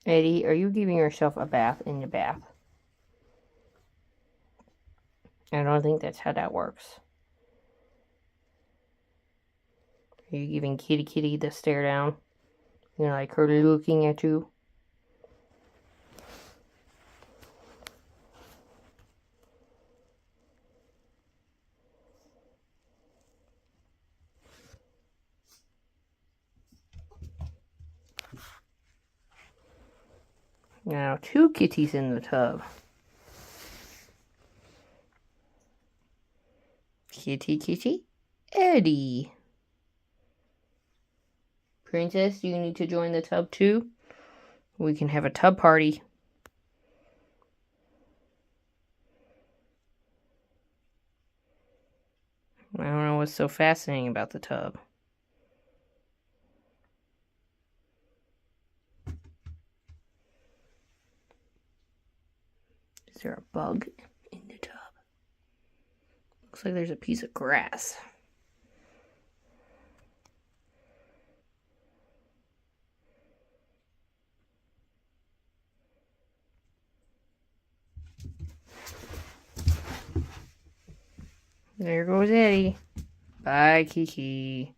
Eddie, are you giving yourself a bath in the bath? I don't think that's how that works. Are you giving KittyKitty the stare down? You know, like her looking at you? Now, 2 kitties in the tub. KittyKitty, Eddie. Princess, do you need to join the tub too? We can have a tub party. I don't know what's so fascinating about the tub. Is there a bug in the tub? Looks like there's a piece of grass. There goes Eddie. Bye, Kiki.